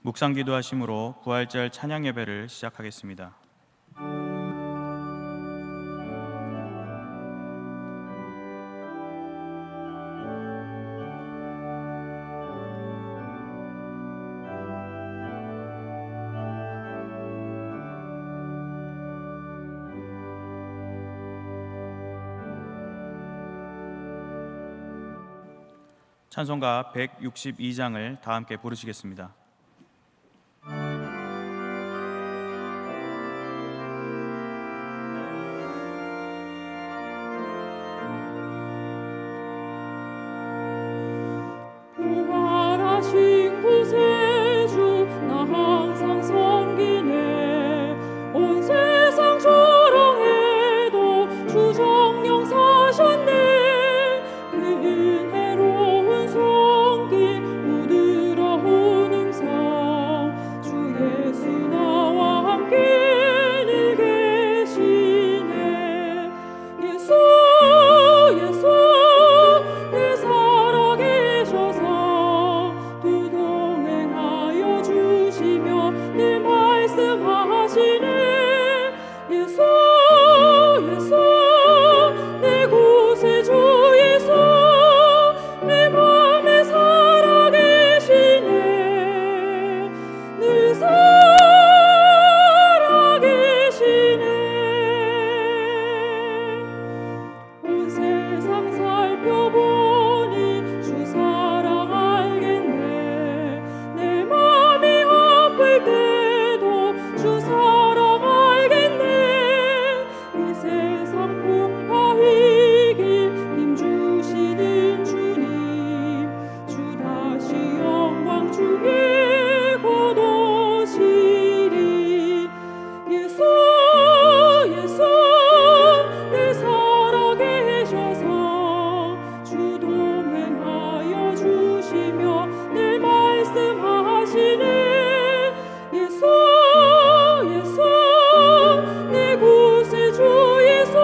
묵상 기도하심으로 부활절 찬양 예배를 시작하겠습니다. 찬송가 162장을 다 함께 부르시겠습니다. 부활하신 구세주 나 항상 섬기네. 온 세상 조롱해도 주 정령 사셨네. 그 은혜로운 손길 부드러운 음성 주 예수 나와 함께 늘 계시네. 예수 예수 늘 살아계셔서 두 동행하여 주시며 늘 말씀하시네. 예수 예수 내 구세주 예수 내 맘에 살아계시네. 늘 살아계시네. 온 세상 살펴보니 주 사랑 알겠네. 내 맘이 아플 때도 주 사랑 알겠네. 이 세상 풍파 위기 힘 주시는 주님 주 다시 영광 중에 곧 오시리. 예수 예수 늘 살아계셔서 주 동행하여 주시며 늘 말씀하시네. 예수 예수 내 구세주 예수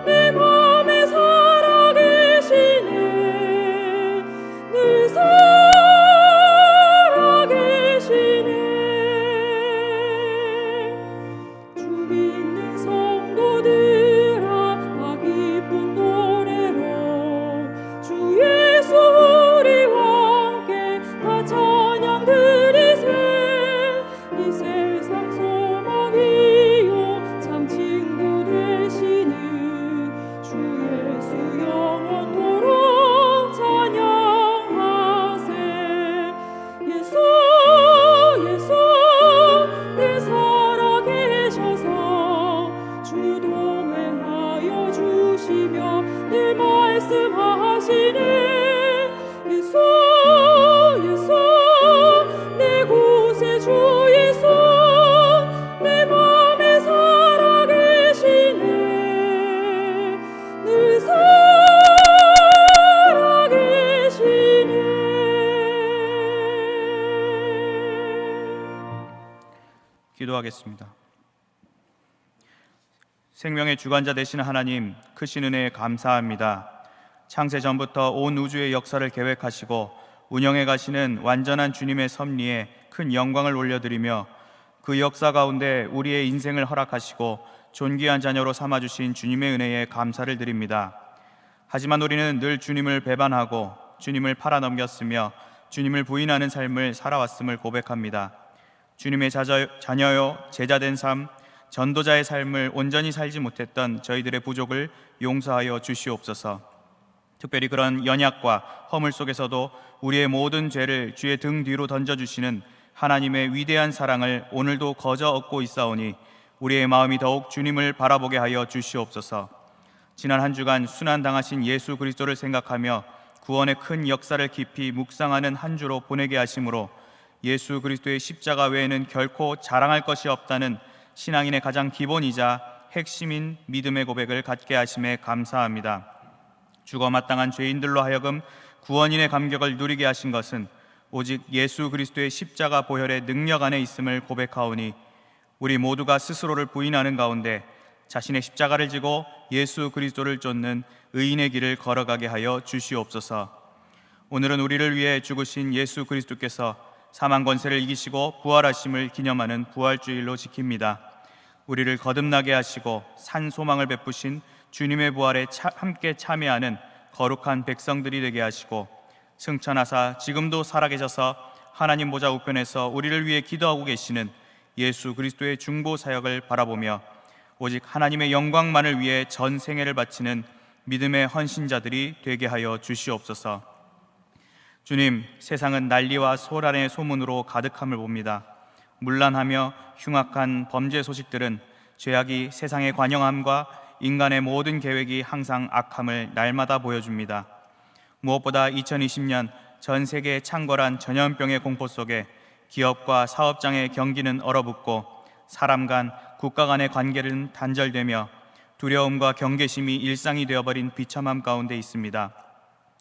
내 맘에 살아계시네. 늘 살아계시네. 주 믿는 성도들아 다 기쁜 노래로 주 예수 우리와 함께 다 찬양 드리세. 이 세상 소망이요 참 친구 되시는 주 예수 영원토록 찬양하세. 예수 예수 늘 살아계셔서 주 동행하여 주시며 늘 말씀하시네. 예수 예수 내 구세주 예수 내 맘에 살아계시네. 늘 살아계시네. 기도하겠습니다. 생명의 주관자 되시는 하나님, 크신 은혜에 감사합니다. 창세 전부터 온 우주의 역사를 계획하시고 운영해 가시는 완전한 주님의 섭리에 큰 영광을 올려드리며 그 역사 가운데 우리의 인생을 허락하시고 존귀한 자녀로 삼아주신 주님의 은혜에 감사를 드립니다. 하지만 우리는 늘 주님을 배반하고 주님을 팔아넘겼으며 주님을 부인하는 삶을 살아왔음을 고백합니다. 주님의 자녀요 제자된 삶, 전도자의 삶을 온전히 살지 못했던 저희들의 부족을 용서하여 주시옵소서. 특별히 그런 연약과 허물 속에서도 우리의 모든 죄를 주의 등 뒤로 던져주시는 하나님의 위대한 사랑을 오늘도 거저 얻고 있사오니 우리의 마음이 더욱 주님을 바라보게 하여 주시옵소서. 지난 한 주간 순환당하신 예수 그리스도를 생각하며 구원의 큰 역사를 깊이 묵상하는 한 주로 보내게 하심으로 예수 그리스도의 십자가 외에는 결코 자랑할 것이 없다는 신앙인의 가장 기본이자 핵심인 믿음의 고백을 갖게 하심에 감사합니다. 죽어 마땅한 죄인들로 하여금 구원인의 감격을 누리게 하신 것은 오직 예수 그리스도의 십자가 보혈의 능력 안에 있음을 고백하오니 우리 모두가 스스로를 부인하는 가운데 자신의 십자가를 지고 예수 그리스도를 쫓는 의인의 길을 걸어가게 하여 주시옵소서. 오늘은 우리를 위해 죽으신 예수 그리스도께서 사망 권세를 이기시고 부활하심을 기념하는 부활주일로 지킵니다. 우리를 거듭나게 하시고 산 소망을 베푸신 주님의 부활에 함께 참여하는 거룩한 백성들이 되게 하시고, 승천하사 지금도 살아계셔서 하나님 보좌 우편에서 우리를 위해 기도하고 계시는 예수 그리스도의 중보 사역을 바라보며 오직 하나님의 영광만을 위해 전 생애를 바치는 믿음의 헌신자들이 되게 하여 주시옵소서. 주님, 세상은 난리와 소란의 소문으로 가득함을 봅니다. 문란하며 흉악한 범죄 소식들은 죄악이 세상의 관영함과 인간의 모든 계획이 항상 악함을 날마다 보여줍니다. 무엇보다 2020년 전 세계의 창궐한 전염병의 공포 속에 기업과 사업장의 경기는 얼어붙고 사람 간, 국가 간의 관계는 단절되며 두려움과 경계심이 일상이 되어버린 비참함 가운데 있습니다.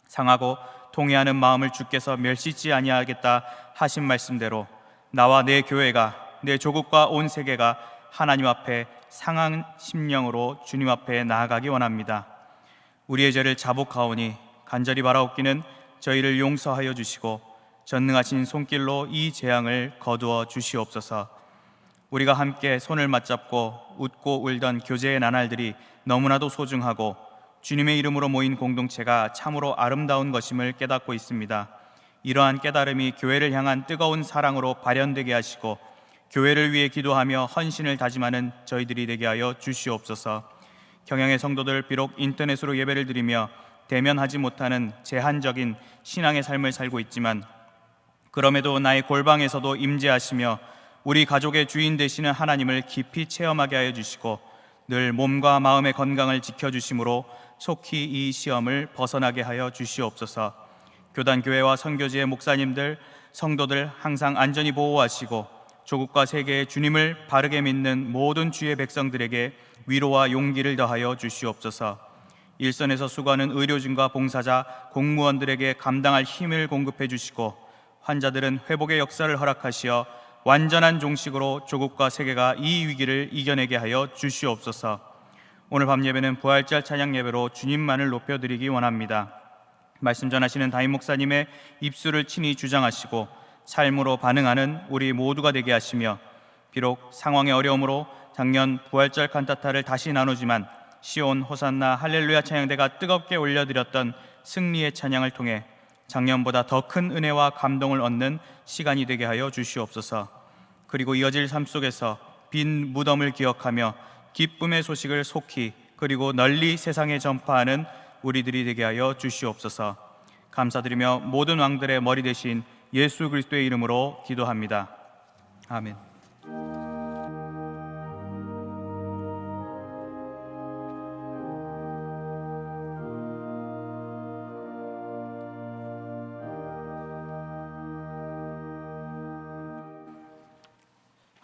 상하고 통회하는 마음을 주께서 멸시치 아니하겠다 하신 말씀대로 나와 내 교회가, 내 조국과 온 세계가 하나님 앞에 상한 심령으로 주님 앞에 나아가기 원합니다. 우리의 죄를 자복하오니 간절히 바라옵기는 저희를 용서하여 주시고 전능하신 손길로 이 재앙을 거두어 주시옵소서. 우리가 함께 손을 맞잡고 웃고 울던 교제의 나날들이 너무나도 소중하고 주님의 이름으로 모인 공동체가 참으로 아름다운 것임을 깨닫고 있습니다. 이러한 깨달음이 교회를 향한 뜨거운 사랑으로 발현되게 하시고 교회를 위해 기도하며 헌신을 다짐하는 저희들이 되게 하여 주시옵소서. 경양의 성도들, 비록 인터넷으로 예배를 드리며 대면하지 못하는 제한적인 신앙의 삶을 살고 있지만 그럼에도 나의 골방에서도 임재하시며 우리 가족의 주인 되시는 하나님을 깊이 체험하게 하여 주시고 늘 몸과 마음의 건강을 지켜주심으로 속히 이 시험을 벗어나게 하여 주시옵소서. 교단교회와 선교지의 목사님들, 성도들 항상 안전히 보호하시고 조국과 세계의 주님을 바르게 믿는 모든 주의 백성들에게 위로와 용기를 더하여 주시옵소서. 일선에서 수고하는 의료진과 봉사자, 공무원들에게 감당할 힘을 공급해 주시고 환자들은 회복의 역사를 허락하시어 완전한 종식으로 조국과 세계가 이 위기를 이겨내게 하여 주시옵소서. 오늘 밤 예배는 부활절 찬양 예배로 주님만을 높여드리기 원합니다. 말씀 전하시는 담임 목사님의 입술을 친히 주장하시고 삶으로 반응하는 우리 모두가 되게 하시며 비록 상황의 어려움으로 작년 부활절 칸타타를 다시 나누지만 시온 호산나 할렐루야 찬양대가 뜨겁게 올려드렸던 승리의 찬양을 통해 작년보다 더 큰 은혜와 감동을 얻는 시간이 되게 하여 주시옵소서. 그리고 이어질 삶 속에서 빈 무덤을 기억하며 기쁨의 소식을 속히 그리고 널리 세상에 전파하는 우리들이 되게 하여 주시옵소서. 감사드리며 모든 왕들의 머리 대신 예수 그리스도의 이름으로 기도합니다. 아멘.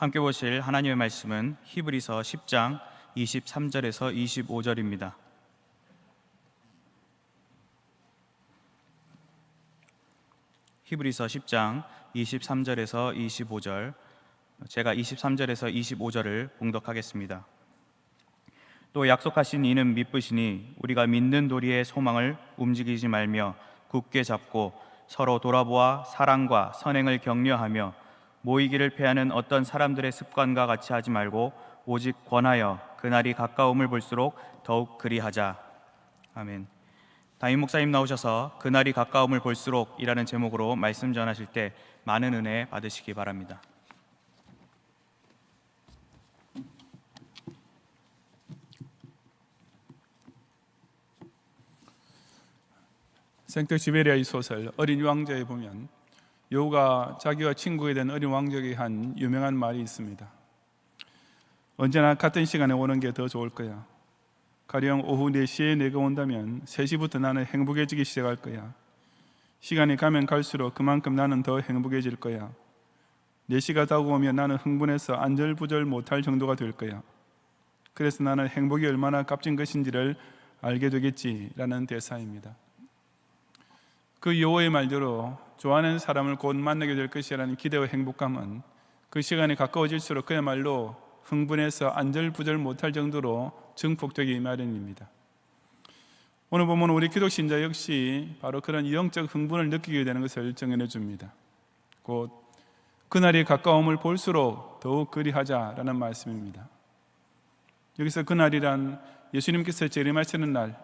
함께 보실 하나님의 말씀은 히브리서 10장 23절에서 25절입니다. 히브리서 10장 23절에서 25절, 제가 23절에서 25절을 봉독하겠습니다. 또 약속하신 이는 미쁘시니 우리가 믿는 도리의 소망을 움직이지 말며 굳게 잡고 서로 돌아보아 사랑과 선행을 격려하며 모이기를 패하는 어떤 사람들의 습관과 같이 하지 말고 오직 권하여 그날이 가까움을 볼수록 더욱 그리하자. 아멘. 담임 목사님 나오셔서 그날이 가까움을 볼수록 이라는 제목으로 말씀 전하실 때 많은 은혜 받으시기 바랍니다. 생텍쥐베리아의 소설 어린 왕자에 보면 여우가 자기와 친구에 대한 어린 왕자에게 한 유명한 말이 있습니다. 언제나 같은 시간에 오는 게 더 좋을 거야. 가령 오후 4시에 내가 온다면 3시부터 나는 행복해지기 시작할 거야. 시간이 가면 갈수록 그만큼 나는 더 행복해질 거야. 4시가 다가오면 나는 흥분해서 안절부절 못할 정도가 될 거야. 그래서 나는 행복이 얼마나 값진 것인지를 알게 되겠지라는 대사입니다. 그 여호의 말대로 좋아하는 사람을 곧 만나게 될 것이라는 기대와 행복감은 그 시간이 가까워질수록 그야말로 흥분해서 안절부절 못할 정도로 증폭되기 마련입니다. 오늘 보면 우리 기독 신자 역시 바로 그런 영적 흥분을 느끼게 되는 것을 정해내 줍니다. 곧 그날이 가까움을 볼수록 더욱 그리하자라는 말씀입니다. 여기서 그날이란 예수님께서 재림하시는 날,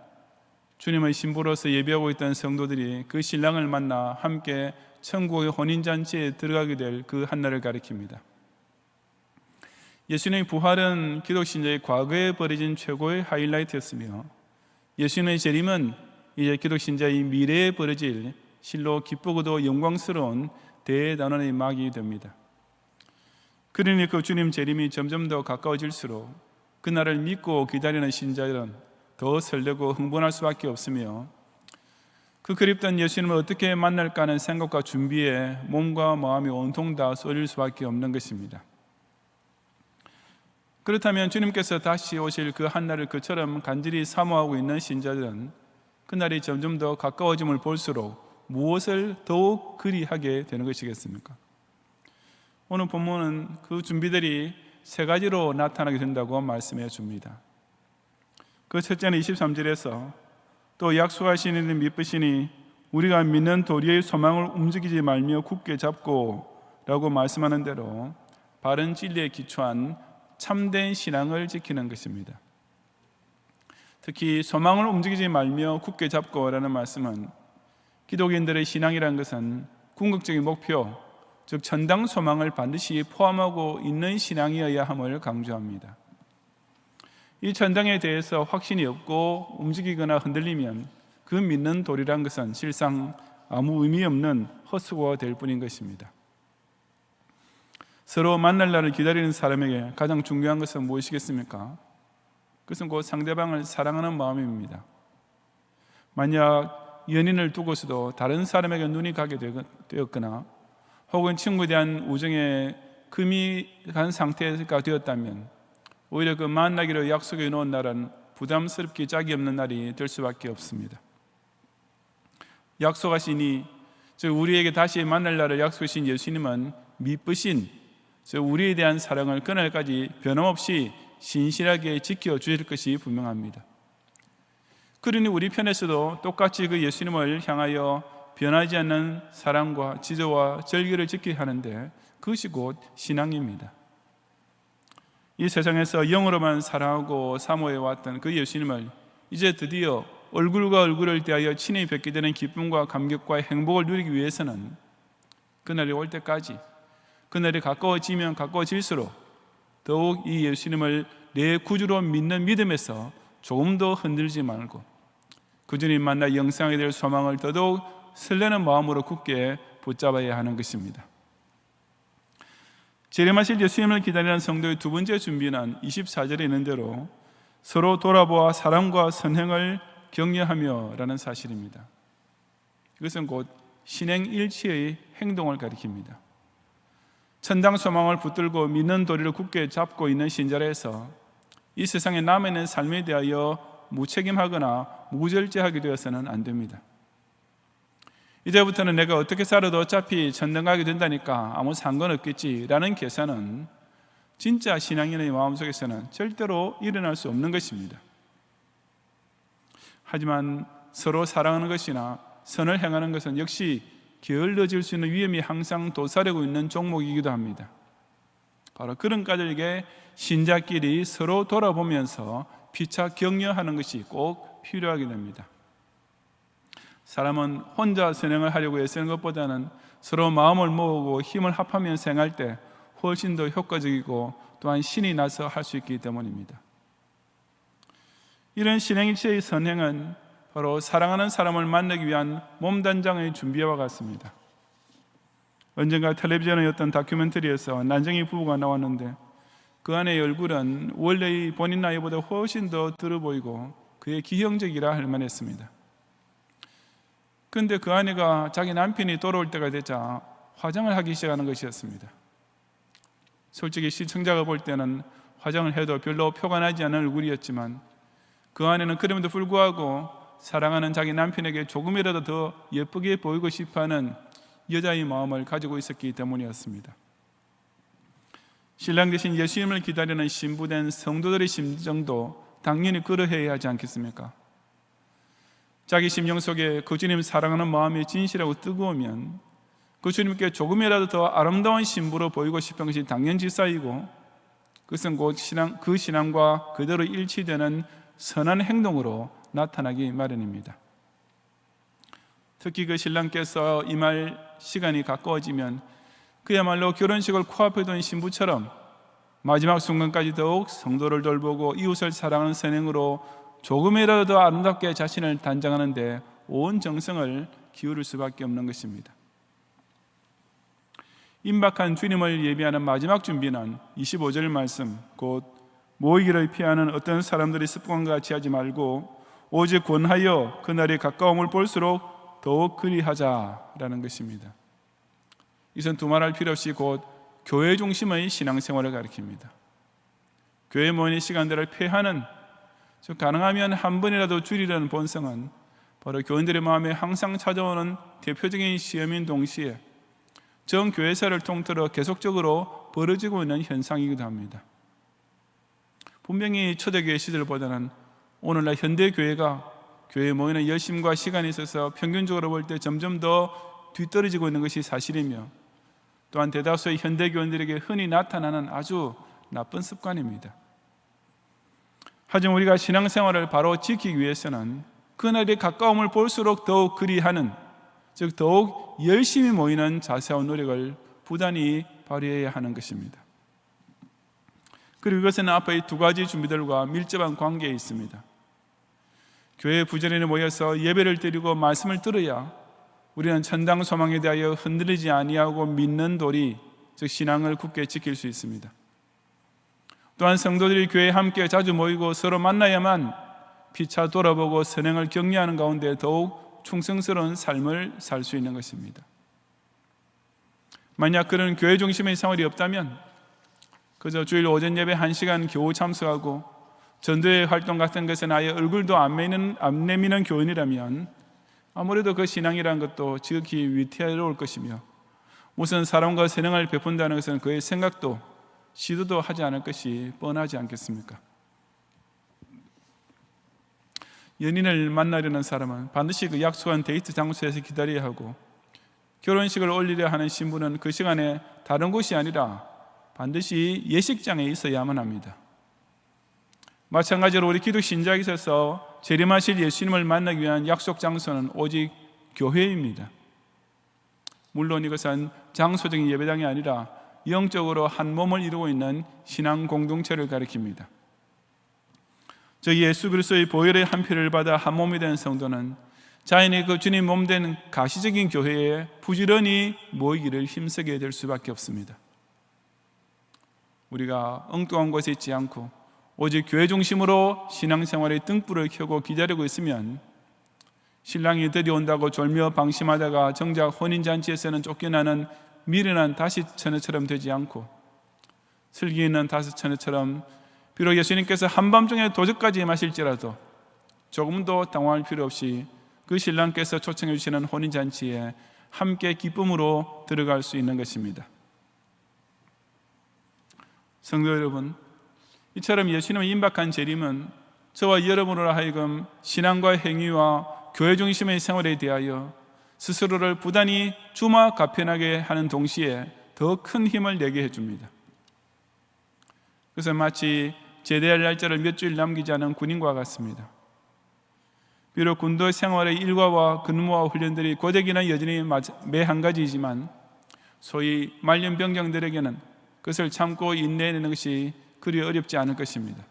주님의 신부로서 예배하고 있던 성도들이 그 신랑을 만나 함께 천국의 혼인잔치에 들어가게 될 그 한날을 가리킵니다. 예수님의 부활은 기독신자의 과거에 벌어진 최고의 하이라이트였으며, 예수님의 재림은 이제 기독신자의 미래에 벌어질 실로 기쁘고도 영광스러운 대단원의 막이 됩니다. 그러니 그 주님 재림이 점점 더 가까워질수록 그날을 믿고 기다리는 신자들은 더 설레고 흥분할 수밖에 없으며, 그 그립던 예수님을 어떻게 만날까 하는 생각과 준비에 몸과 마음이 온통 다 쏠릴 수밖에 없는 것입니다. 그렇다면 주님께서 다시 오실 그 한날을 그처럼 간절히 사모하고 있는 신자들은 그날이 점점 더 가까워짐을 볼수록 무엇을 더욱 그리하게 되는 것이겠습니까? 오늘 본문은 그 준비들이 세 가지로 나타나게 된다고 말씀해 줍니다. 그 첫째는 23절에서 또 약속하신 이를 믿으시니 우리가 믿는 도리의 소망을 움직이지 말며 굳게 잡고 라고 말씀하는 대로 바른 진리에 기초한 참된 신앙을 지키는 것입니다. 특히 소망을 움직이지 말며 굳게 잡고 라는 말씀은 기독인들의 신앙이라는 것은 궁극적인 목표, 즉 천당 소망을 반드시 포함하고 있는 신앙이어야 함을 강조합니다. 이 천당에 대해서 확신이 없고 움직이거나 흔들리면 그 믿는 도리란 것은 실상 아무 의미 없는 헛수고가 될 뿐인 것입니다. 서로 만날 날을 기다리는 사람에게 가장 중요한 것은 무엇이겠습니까? 그것은 곧 상대방을 사랑하는 마음입니다. 만약 연인을 두고서도 다른 사람에게 눈이 가게 되었거나 혹은 친구에 대한 우정에 금이 간 상태가 되었다면 오히려 그 만나기로 약속해 놓은 날은 부담스럽게 짝이 없는 날이 될 수밖에 없습니다. 약속하시니, 즉 우리에게 다시 만날 날을 약속하신 예수님은 미쁘신, 즉 우리에 대한 사랑을 그날까지 변함없이 신실하게 지켜주실 것이 분명합니다. 그러니 우리 편에서도 똑같이 그 예수님을 향하여 변하지 않는 사랑과 지조와 절기를 지켜야 하는데 그것이 곧 신앙입니다. 이 세상에서 영으로만 사랑하고 사모해왔던 그 예수님을 이제 드디어 얼굴과 얼굴을 대하여 친히 뵙게 되는 기쁨과 감격과 행복을 누리기 위해서는 그날이 올 때까지, 그날이 가까워지면 가까워질수록 더욱 이 예수님을 내 구주로 믿는 믿음에서 조금 더 흔들지 말고 그 주님 만나 영생하게 될 소망을 더더욱 설레는 마음으로 굳게 붙잡아야 하는 것입니다. 재림하실 예수님을 기다리는 성도의 두 번째 준비는 24절에 있는 대로 서로 돌아보아 사랑과 선행을 격려하며 라는 사실입니다. 이것은 곧 신행일치의 행동을 가리킵니다. 천당 소망을 붙들고 믿는 도리를 굳게 잡고 있는 신자라서 이 세상에 남아있는 삶에 대하여 무책임하거나 무절제하게 되어서는 안 됩니다. 이제부터는 내가 어떻게 살아도 어차피 천당 가게 된다니까 아무 상관없겠지라는 계산은 진짜 신앙인의 마음속에서는 절대로 일어날 수 없는 것입니다. 하지만 서로 사랑하는 것이나 선을 행하는 것은 역시 게을러질 수 있는 위험이 항상 도사리고 있는 종목이기도 합니다. 바로 그런 까닭에 신자끼리 서로 돌아보면서 피차 격려하는 것이 꼭 필요하게 됩니다. 사람은 혼자 선행을 하려고 애쓰는 것보다는 서로 마음을 모으고 힘을 합하면서 행할 때 훨씬 더 효과적이고 또한 신이 나서 할 수 있기 때문입니다. 이런 신행일체의 선행은 바로 사랑하는 사람을 만나기 위한 몸단장의 준비와 같습니다. 언젠가 텔레비전의 어떤 다큐멘터리에서 난쟁이 부부가 나왔는데 그 아내의 얼굴은 원래의 본인 나이보다 훨씬 더 들어 보이고 그의 기형적이라 할 만했습니다. 그런데 그 아내가 자기 남편이 돌아올 때가 되자 화장을 하기 시작하는 것이었습니다. 솔직히 시청자가 볼 때는 화장을 해도 별로 표가 나지 않은 얼굴이었지만 그 아내는 그럼에도 불구하고 사랑하는 자기 남편에게 조금이라도 더 예쁘게 보이고 싶어하는 여자의 마음을 가지고 있었기 때문이었습니다. 신랑 대신 예수님을 기다리는 신부된 성도들의 심정도 당연히 그러해야 하지 않겠습니까? 자기 심령 속에 그 주님 사랑하는 마음이 진실하고 뜨거우면 그 주님께 조금이라도 더 아름다운 신부로 보이고 싶은 것이 당연지사이고, 그것은 곧 그 신앙과 그대로 일치되는 선한 행동으로 나타나기 마련입니다. 특히 그 신랑께서 임할 시간이 가까워지면 그야말로 결혼식을 코앞에 둔 신부처럼 마지막 순간까지 더욱 성도를 돌보고 이웃을 사랑하는 선행으로 조금이라도 더 아름답게 자신을 단장하는 데 온 정성을 기울일 수밖에 없는 것입니다. 임박한 주님을 예비하는 마지막 준비는 25절 말씀, 곧 모이기를 피하는 어떤 사람들이 습관과 같이 하지 말고 오직 권하여 그날이 가까움을 볼수록 더욱 그리하자라는 것입니다. 이것은 두말할 필요 없이 곧 교회 중심의 신앙생활을 가리킵니다. 교회 모이는 시간들을 폐하는, 즉 가능하면 한 번이라도 줄이려는 본성은 바로 교인들의 마음에 항상 찾아오는 대표적인 시험인 동시에 전 교회사를 통틀어 계속적으로 벌어지고 있는 현상이기도 합니다. 분명히 초대교회 시절보다는 오늘날 현대교회가 교회에 모이는 열심과 시간이 있어서 평균적으로 볼 때 점점 더 뒤떨어지고 있는 것이 사실이며, 또한 대다수의 현대교인들에게 흔히 나타나는 아주 나쁜 습관입니다. 하지만 우리가 신앙생활을 바로 지키기 위해서는 그날의 가까움을 볼수록 더욱 그리하는, 즉 더욱 열심히 모이는 자세와 노력을 부단히 발휘해야 하는 것입니다. 그리고 이것은 앞의 두 가지 준비들과 밀접한 관계에 있습니다. 교회 부지런히 모여서 예배를 드리고 말씀을 들어야 우리는 천당 소망에 대하여 흔들리지 아니하고 믿는 도리, 즉 신앙을 굳게 지킬 수 있습니다. 또한 성도들이 교회에 함께 자주 모이고 서로 만나야만 피차 돌아보고 선행을 격려하는 가운데 더욱 충성스러운 삶을 살 수 있는 것입니다. 만약 그런 교회 중심의 생활이 없다면 그저 주일 오전 예배 1시간 겨우 참석하고 전도회 활동 같은 것은 아예 얼굴도 안 내미는 교인이라면 아무래도 그 신앙이라는 것도 지극히 위태로울 것이며, 무슨 사람과 선행을 베푼다는 것은 그의 생각도 시도도 하지 않을 것이 뻔하지 않겠습니까? 연인을 만나려는 사람은 반드시 그 약속한 데이트 장소에서 기다려야 하고, 결혼식을 올리려 하는 신부는 그 시간에 다른 곳이 아니라 반드시 예식장에 있어야만 합니다. 마찬가지로 우리 기독 신자에 있어서 재림하실 예수님을 만나기 위한 약속 장소는 오직 교회입니다. 물론 이것은 장소적인 예배당이 아니라 영적으로 한 몸을 이루고 있는 신앙 공동체를 가리킵니다. 저 예수 그리스도의 보혈의 한 피를 받아 한 몸이 된 성도는 자연히 그 주님 몸된 가시적인 교회에 부지런히 모이기를 힘쓰게 될 수밖에 없습니다. 우리가 엉뚱한 곳에 있지 않고 오직 교회 중심으로 신앙생활의 등불을 켜고 기다리고 있으면 신랑이 데려온다고 졸며 방심하다가 정작 혼인잔치에서는 쫓겨나는 미련한 다시처녀처럼 되지 않고, 슬기 있는 다시처녀처럼 비록 예수님께서 한밤중에 도적까지 마실지라도 조금도 당황할 필요 없이 그 신랑께서 초청해 주시는 혼인잔치에 함께 기쁨으로 들어갈 수 있는 것입니다. 성도 여러분, 이처럼 예수님의 임박한 재림은 저와 여러분으로 하여금 신앙과 행위와 교회 중심의 생활에 대하여 스스로를 부단히 주마가편하게 하는 동시에 더 큰 힘을 내게 해줍니다. 그래서 마치 제대할 날짜를 몇 주일 남기지 않은 군인과 같습니다. 비록 군도 생활의 일과와 근무와 훈련들이 고되기는 여전히 매 한 가지이지만 소위 말년병장들에게는 그것을 참고 인내하는 것이 그리 어렵지 않을 것입니다.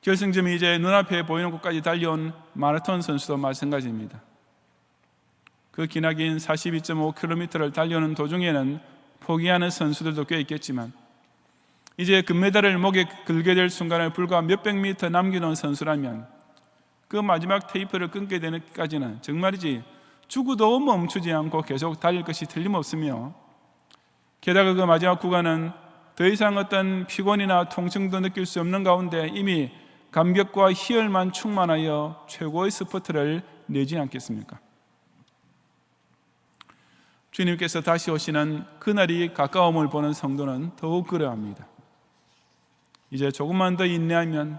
결승점이 이제 눈앞에 보이는 곳까지 달려온 마라톤 선수도 마찬가지입니다. 그 기나긴 42.5km를 달려오는 도중에는 포기하는 선수들도 꽤 있겠지만 이제 금메달을 목에 걸게 될 순간을 불과 몇백 미터 남겨놓은 선수라면 그 마지막 테이프를 끊게 되는 까지는 정말이지 죽어도 멈추지 않고 계속 달릴 것이 틀림없으며, 게다가 그 마지막 구간은 더 이상 어떤 피곤이나 통증도 느낄 수 없는 가운데 이미 감격과 희열만 충만하여 최고의 스포트를 내지 않겠습니까? 주님께서 다시 오시는 그날이 가까움을 보는 성도는 더욱 그러합니다. 이제 조금만 더 인내하면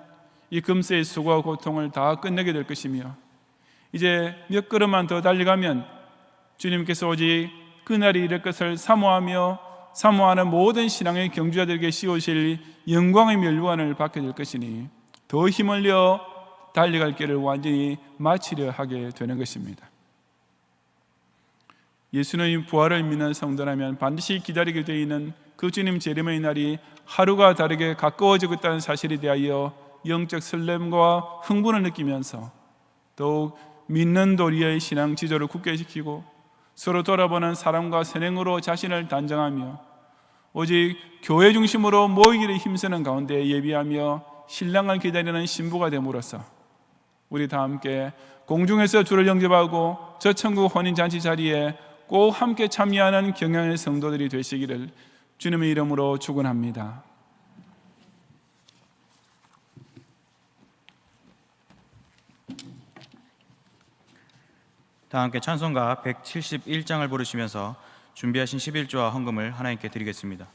이 금세의 수고와 고통을 다 끝내게 될 것이며, 이제 몇 걸음만 더 달려가면 주님께서 오직 그날이 이를 것을 사모하는 모든 신앙의 경주자들에게 씌우실 영광의 멸관을 받게 될 것이니 더 힘을 내어 달려갈 길을 완전히 마치려 하게 되는 것입니다. 예수님의 부활을 믿는 성도라면 반드시 기다리게 되어 있는 그 주님 재림의 날이 하루가 다르게 가까워지고 있다는 사실에 대하여 영적 설렘과 흥분을 느끼면서 더욱 믿는 도리의 신앙 지조를 굳게 지키고 서로 돌아보는 사랑과 선행으로 자신을 단정하며 오직 교회 중심으로 모이기를 힘쓰는 가운데 예비하며 신랑을 기다리는 신부가 됨으로써 우리 다 함께 공중에서 주를 영접하고 저 천국 혼인잔치 자리에 꼭 함께 참여하는 경향의 성도들이 되시기를 주님의 이름으로 축원합니다. 다 함께 찬송가 171장을 부르시면서 준비하신 11조와 헌금을 하나님께 드리겠습니다.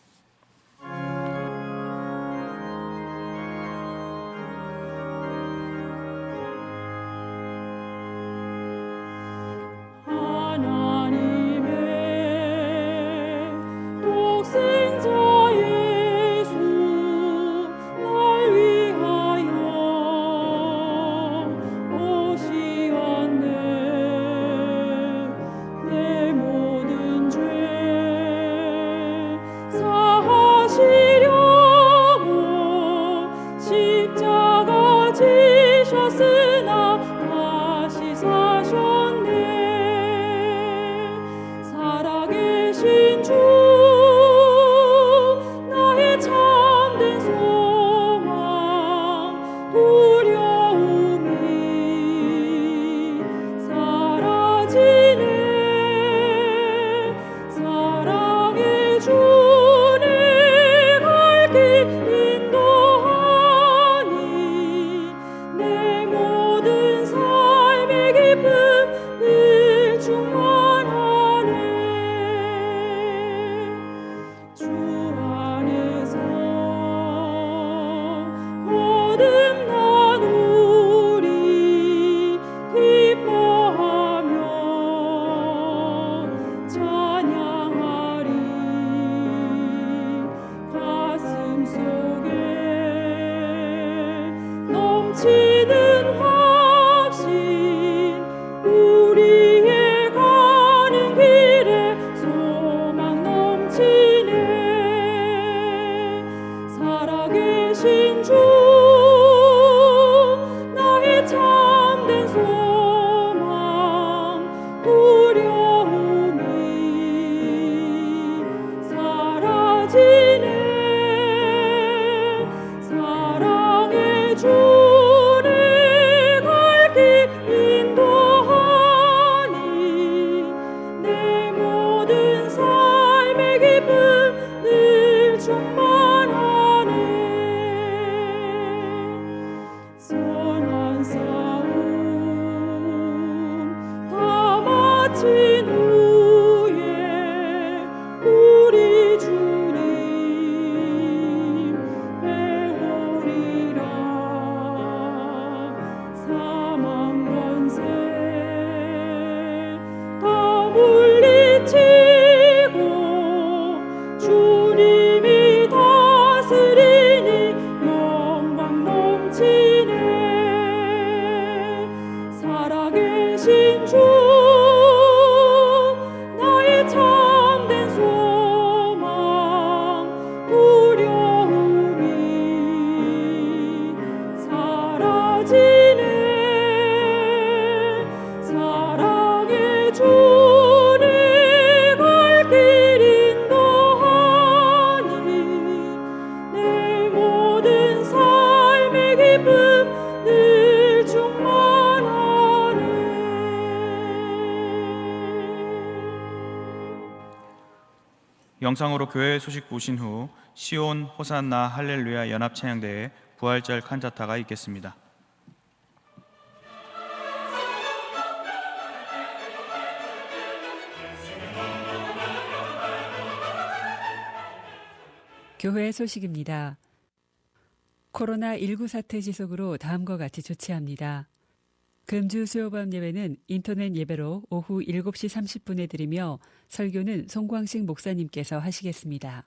영상으로 교회 소식 보신 후 시온 호산나 할렐루야 연합찬양대회 부활절 칸타타가 있겠습니다. 교회 소식입니다. 코로나19 사태 지속으로 다음과 같이 조치합니다. 금주 수요밤 예배는 인터넷 예배로 오후 7시 30분에 드리며 설교는 송광식 목사님께서 하시겠습니다.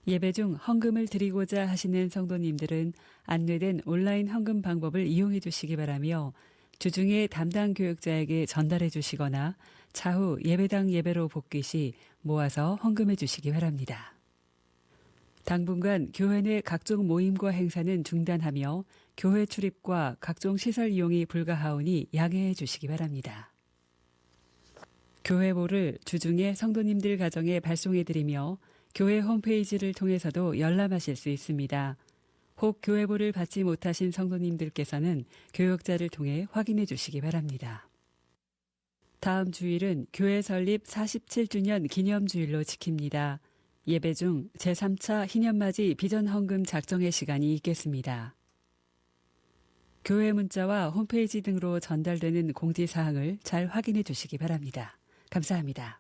예배 중 헌금을 드리고자 하시는 성도님들은 안내된 온라인 헌금 방법을 이용해 주시기 바라며 주중에 담당 교역자에게 전달해 주시거나 차후 예배당 예배로 복귀 시 모아서 헌금해 주시기 바랍니다. 당분간 교회 내 각종 모임과 행사는 중단하며 교회 출입과 각종 시설 이용이 불가하오니 양해해 주시기 바랍니다. 교회보를 주중에 성도님들 가정에 발송해 드리며 교회 홈페이지를 통해서도 열람하실 수 있습니다. 혹 교회보를 받지 못하신 성도님들께서는 교역자를 통해 확인해 주시기 바랍니다. 다음 주일은 교회 설립 47주년 기념주일로 지킵니다. 예배 중 제3차 희년맞이 비전헌금 작정의 시간이 있겠습니다. 교회 문자와 홈페이지 등으로 전달되는 공지사항을 잘 확인해 주시기 바랍니다. 감사합니다.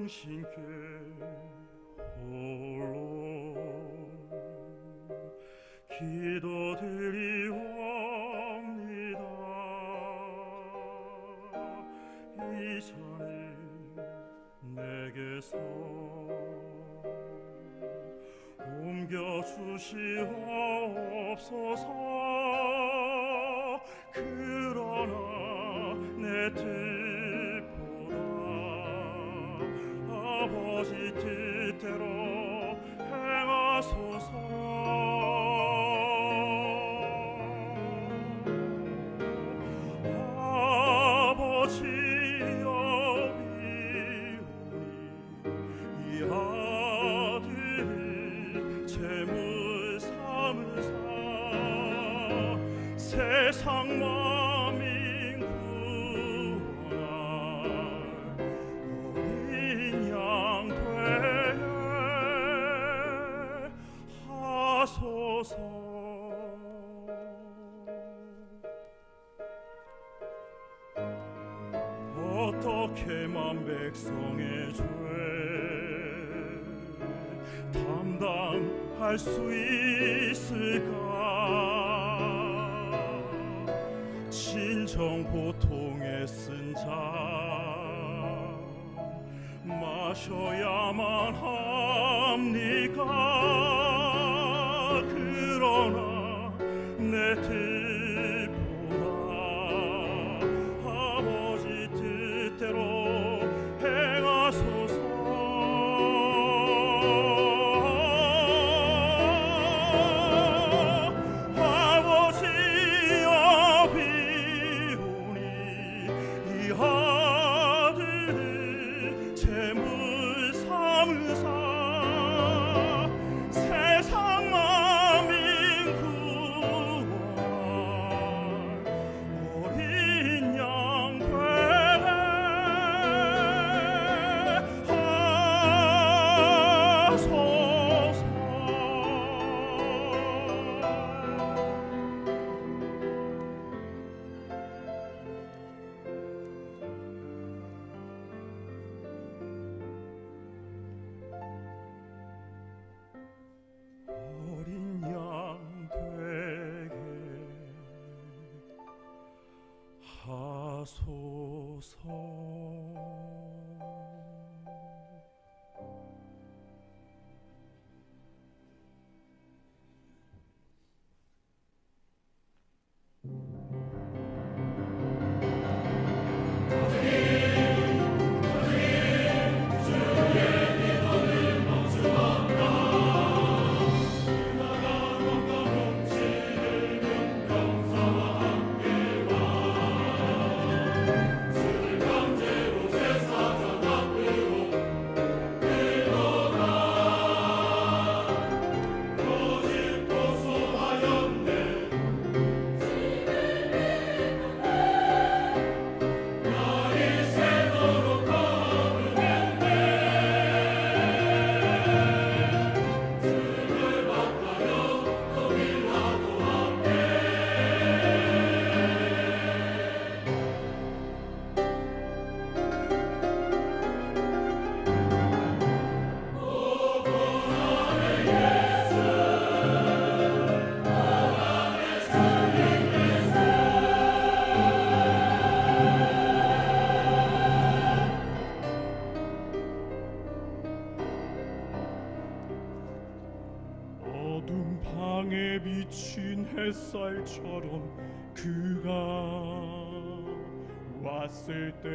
당신께 홀로 기도드리옵니다. 이전에 내게서 옮겨주시옵소서. 그러나 내 뜻보다 아버지 뜻대로 행하소서. 아버지여 비오니 이 아들 제물 삼으사 세상 만민 구원할 어린 양 되게 하소서. 어떻게만 백성의 죄 담당할 수 있을까? 진정 고통에 쓴 자 마셔야만 합니까? 그러나 내 뜻보다 아버지 뜻대로 행하소서. 아버지여 비오니 이 아들 제물 삼으사 세상 만민 구원할 어린 양 되게 하소서. 어린 양 되게 하소서. 어둠 방에 비친 햇살처럼 그가 왔을 때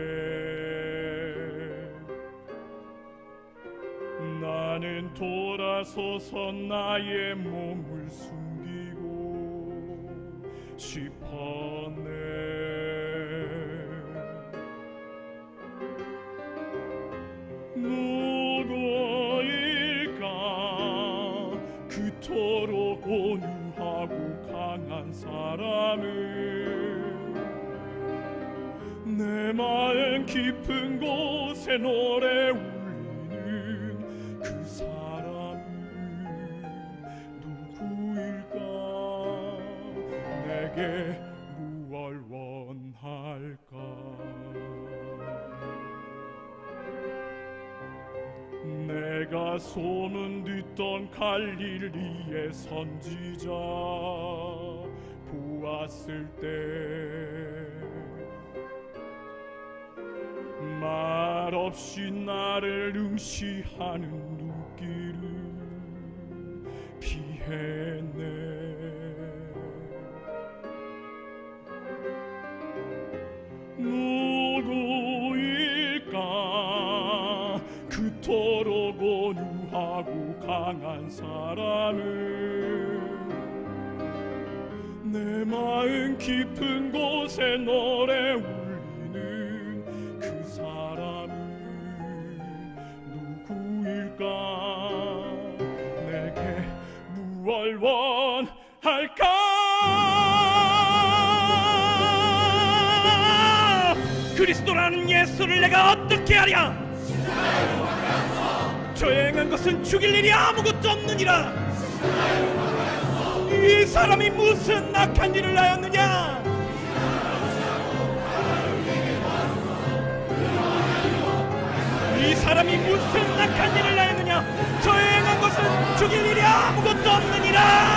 나는 돌아서서 나의 몸을 숨기고 싶었네. 누구일까 그토록 온유하고 강한 사람을 내 마음 깊은 곳에 노래 울리는 그 사람은 누구일까? 내게 무얼 원할까? 내가 소문 듣던 갈릴리의 선지자 보았을 때 말없이 나를 응시하는 눈길을 피했네. 누구일까 그토록 온유하고 강한 사람을 내 마음 깊은 곳에 노래 울리는 그 사람은 누구일까 내게 무얼 원할까 그리스도라는 예수를 내가 어떻게 하랴 저의 행한 것은 죽일 일이 아무것도 없느니라 이 사람이 무슨 악한 일을 하였느냐 이 사람이 무슨 악한 일을 하였느냐 저의 행한 것은 죽일 일이 아무것도 없느니라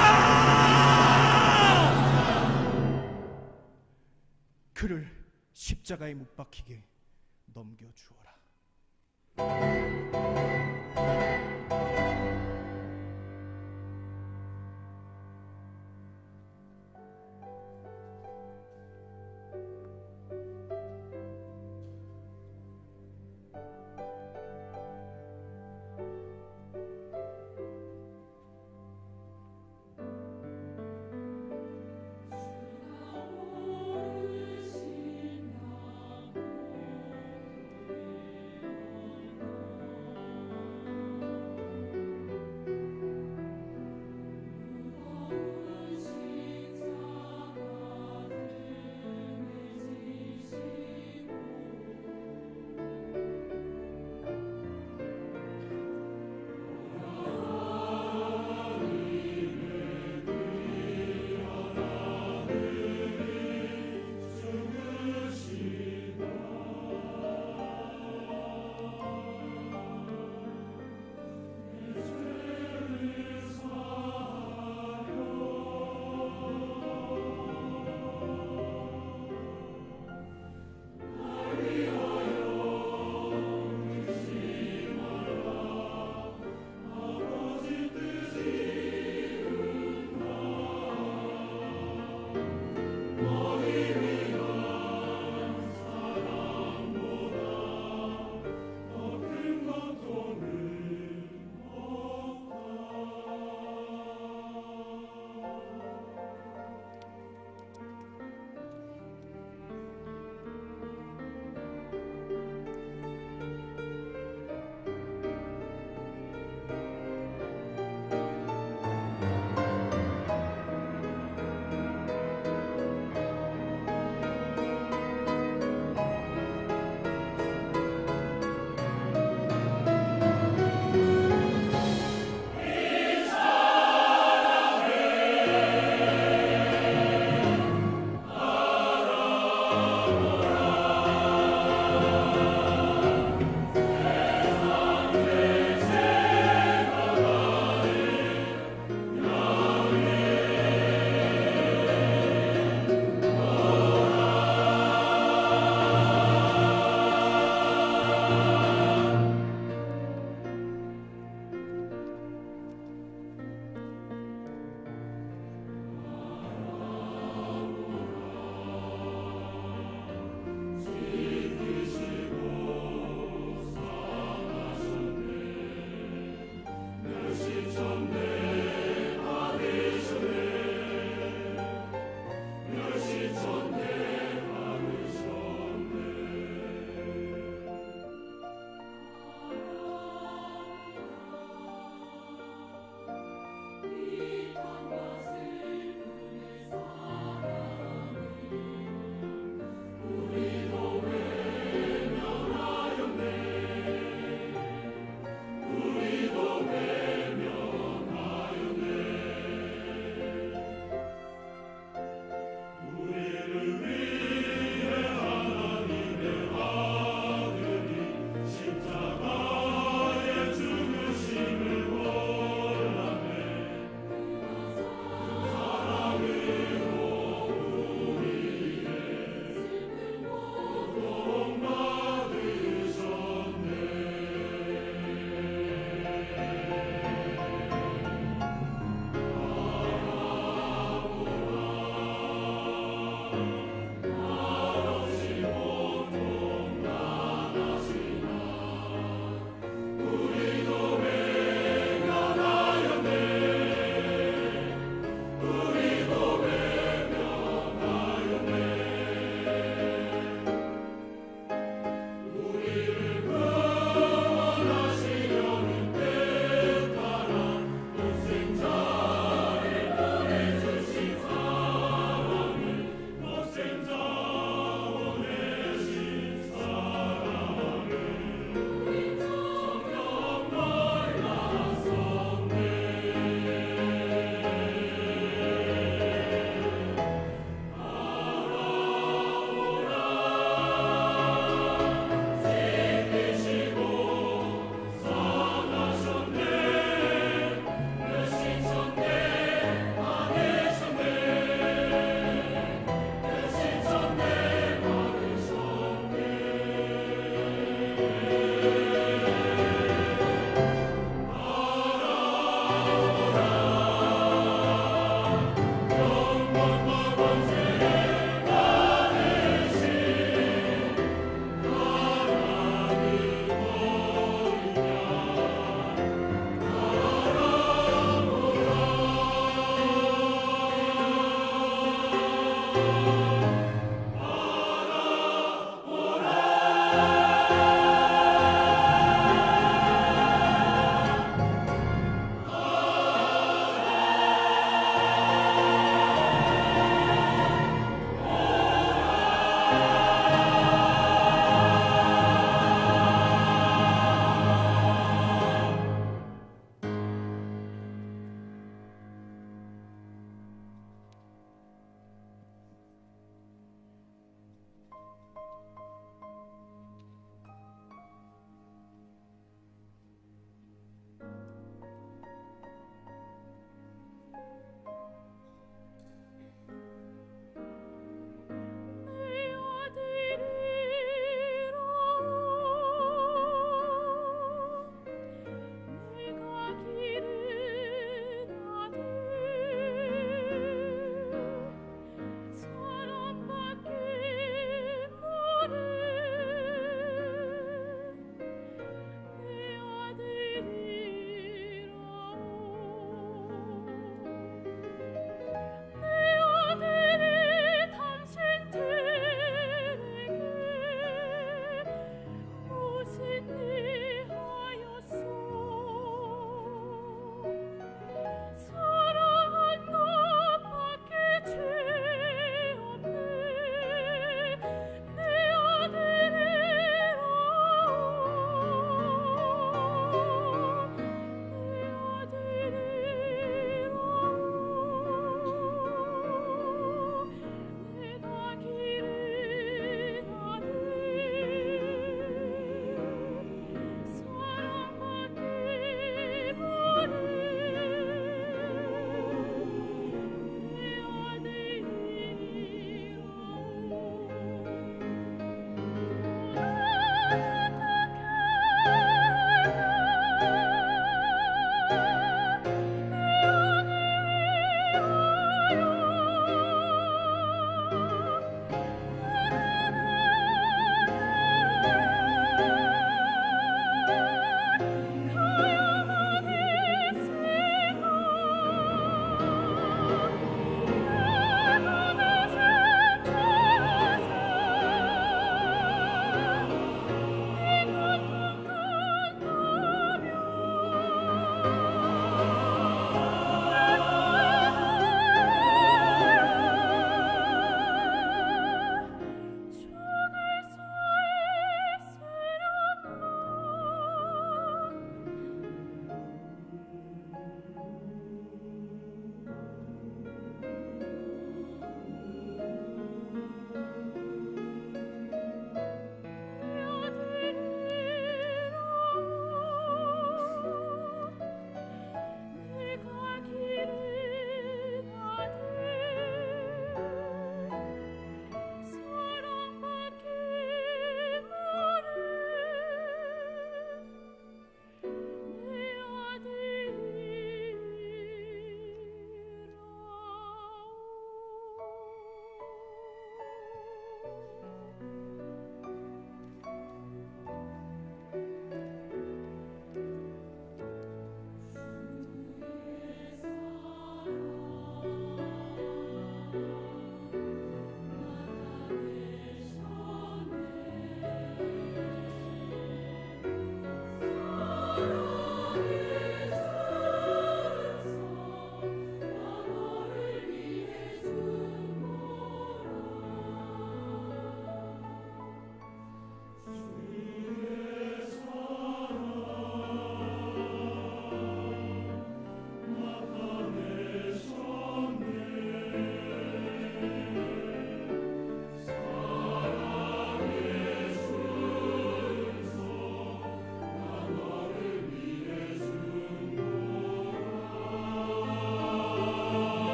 그를 십자가에 못 박히게 넘겨주어라.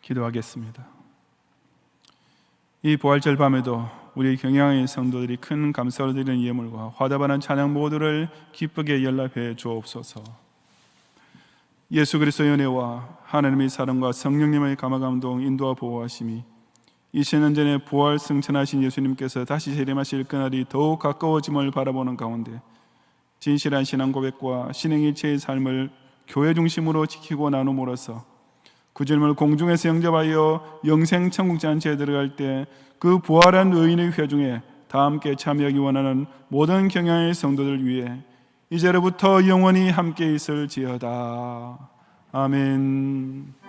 기도하겠습니다. 이 부활절 밤에도 우리 경양의 성도들이 큰 감사를 드리는 예물과 화답하는 찬양 모두를 기쁘게 연락해 주옵소서. 예수 그리스도의 은혜와 하나님의 사랑과 성령님의 감화감동 인도와 보호하심이 2000년 전에 부활 승천하신 예수님께서 다시 재림하실 그날이 더욱 가까워짐을 바라보는 가운데 진실한 신앙 고백과 신행일체의 삶을 교회 중심으로 지키고 나눔으로써 그 주님을 공중에서 영접하여 영생 천국 잔치에 들어갈 때 그 부활한 의인의 회중에 다 함께 참여하기 원하는 모든 경양의 성도들 위해 이제로부터 영원히 함께 있을지어다. 아멘.